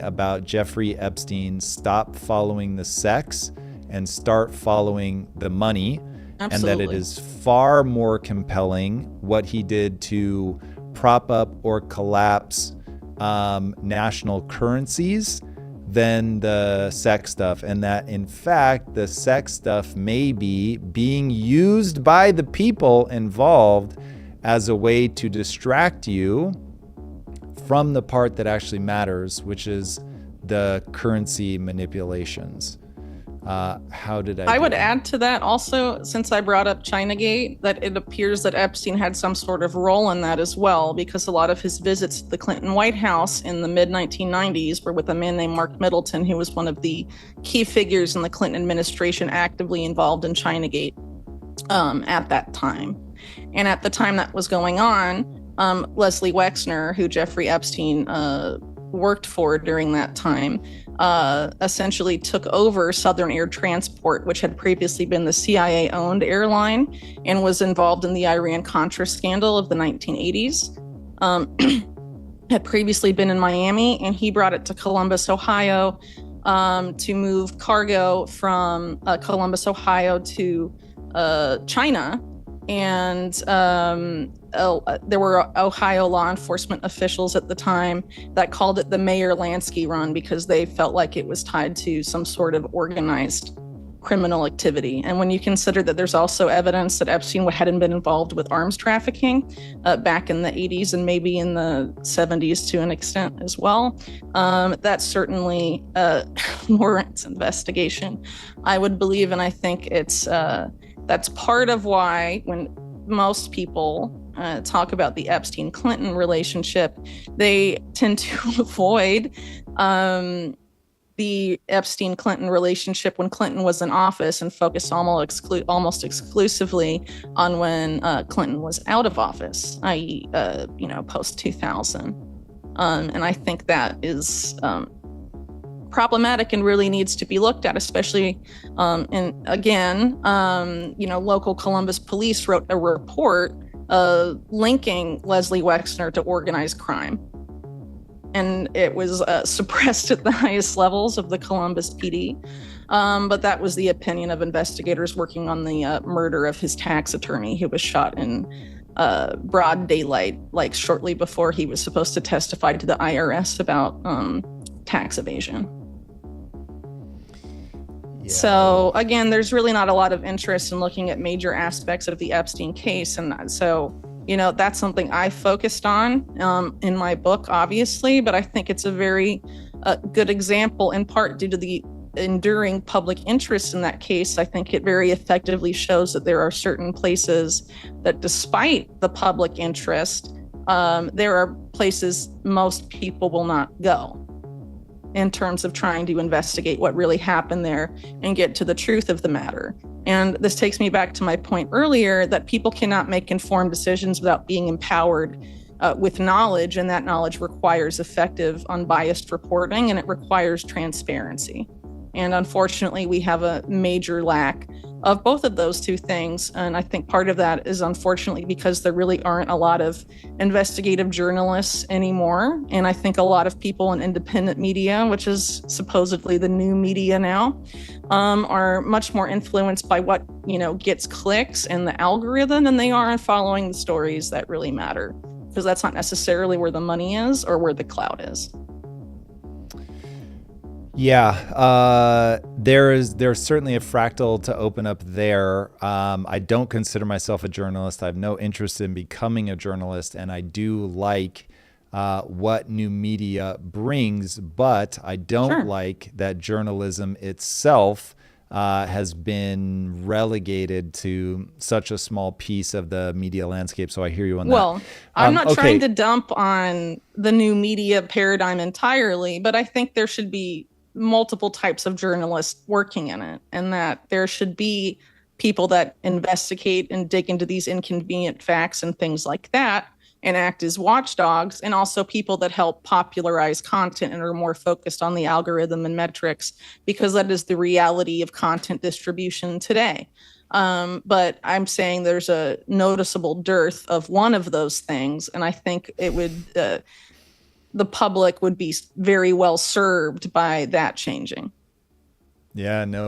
about Jeffrey Epstein, stop following the sex and start following the money. Absolutely. And that it is far more compelling what he did to prop up or collapse national currencies than the sex stuff, and that in fact the sex stuff may be being used by the people involved as a way to distract you from the part that actually matters, which is the currency manipulations. How did I would add to that also, since I brought up Chinagate, that it appears that Epstein had some sort of role in that as well, because a lot of his visits to the Clinton White House in the mid-1990s were with a man named Mark Middleton, who was one of the key figures in the Clinton administration actively involved in Chinagate at that time. And at the time that was going on, Leslie Wexner, who Jeffrey Epstein worked for during that time, essentially took over Southern Air Transport, which had previously been the CIA-owned airline and was involved in the Iran-Contra scandal of the 1980s. Had previously been in Miami, and he brought it to Columbus, Ohio, to move cargo from Columbus, Ohio to China. And there were Ohio law enforcement officials at the time that called it the Mayor Lansky run, because they felt like it was tied to some sort of organized criminal activity. And when you consider that there's also evidence that Epstein hadn't been involved with arms trafficking back in the 80s and maybe in the 70s to an extent as well, that certainly warrants investigation, I would believe. And I think that's part of why when most people talk about the Epstein-Clinton relationship, they tend to avoid the Epstein-Clinton relationship when Clinton was in office and focus almost exclusively on when Clinton was out of office, i.e., post-2000. And I think that is problematic and really needs to be looked at, especially, and again, local Columbus police wrote a report linking Leslie Wexner to organized crime. And it was suppressed at the highest levels of the Columbus PD. But that was the opinion of investigators working on the murder of his tax attorney, who was shot in broad daylight, like shortly before he was supposed to testify to the IRS about tax evasion. Yeah. So again, there's really not a lot of interest in looking at major aspects of the Epstein case. And so, that's something I focused on in my book, obviously, but I think it's a very good example, in part due to the enduring public interest in that case. I think it very effectively shows that there are certain places that, despite the public interest, there are places most people will not go in terms of trying to investigate what really happened there and get to the truth of the matter. And this takes me back to my point earlier that people cannot make informed decisions without being empowered with knowledge, and that knowledge requires effective, unbiased reporting, and it requires transparency. And unfortunately, we have a major lack of both of those two things. And I think part of that is unfortunately because there really aren't a lot of investigative journalists anymore. And I think a lot of people in independent media, which is supposedly the new media now, are much more influenced by what, gets clicks and the algorithm than they are in following the stories that really matter, because that's not necessarily where the money is or where the clout is. Yeah, there's certainly a fractal to open up there. I don't consider myself a journalist. I have no interest in becoming a journalist, and I do like what new media brings, but I don't like that journalism itself has been relegated to such a small piece of the media landscape. So I hear you on that. Well, I'm not trying to dump on the new media paradigm entirely, but I think there should be multiple types of journalists working in it, and that there should be people that investigate and dig into these inconvenient facts and things like that and act as watchdogs, and also people that help popularize content and are more focused on the algorithm and metrics, because that is the reality of content distribution today. But I'm saying there's a noticeable dearth of one of those things, and I think it would the public would be very well served by that changing. Yeah, no,